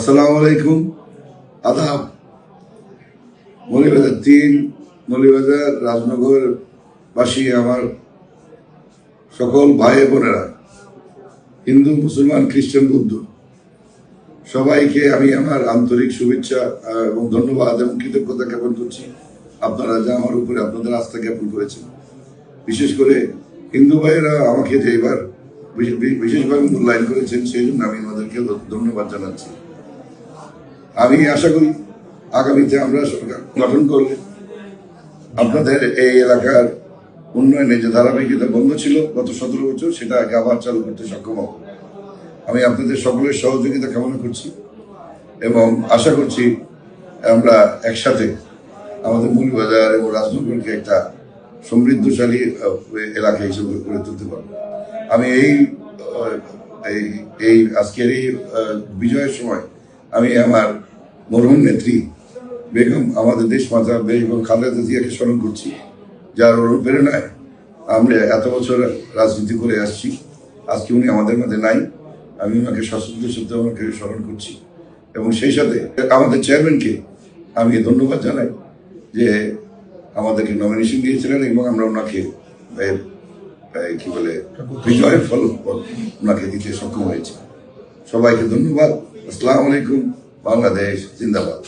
আসসালামু আলাইকুম, আদাব। মৌলভীবাজার 3 মৌলভীবাজার রাজনগর বাসী আমার সকল ভাই বোনেরা, হিন্দু, মুসলমান, খ্রিস্টান, বৌদ্ধ, সবাইকে আমি আমার আন্তরিক শুভেচ্ছা এবং ধন্যবাদ এবং কৃতজ্ঞতা জ্ঞাপন করছি। আপনারা যা আমার উপরে আপনাদের আস্থা জ্ঞাপন করেছেন, বিশেষ করে হিন্দু ভাইয়েরা আমাকে যে এবার বিশেষভাবে মূল্যায়ন করেছেন, সেই জন্য আমি আমাদেরকে ধন্যবাদ জানাচ্ছি। আমি আশা করি আগামীতে আমরা সরকার গঠন করলে আপনাদের এই এলাকার উন্নয়নে যে ধারাবাহিকতা বন্ধ ছিল গত 17 বছর, সেটা আবার চালু করতে সক্ষম হব। আমি আপনাদের সকলের সহযোগিতা কামনা করছি এবং আশা করছি আমরা একসাথে আমাদের মৌলভীবাজার এবং রাজনগরকে একটা সমৃদ্ধশালী এলাকা হিসেবে গড়ে তুলতে পারব। আমি এই আজকের এই বিজয়ের সময় আমি আমার মরহুম নেত্রী বেগম, আমাদের দেশমাতা বেগম খালেদা জিয়াকে স্মরণ করছি, যার অনুপ্রেরণায় আমরা এত বছর রাজনীতি করে আসছি। আজকে উনি আমাদের মধ্যে নাই, আমি ওনাকে সশ্রদ্ধের সাথে ওনাকে স্মরণ করছি এবং সেই সাথে আমাদের চেয়ারম্যানকে আমি ধন্যবাদ জানাই যে আমাদেরকে নমিনেশন দিয়েছিলেন এবং আমরা ওনাকে কি বলে বিজয়ের ফল ওনাকে দিতে সক্ষম হয়েছি। সবাইকে ধন্যবাদ। আসসালামু আলাইকুম। বাংলাদেশ জিন্দাবাদ।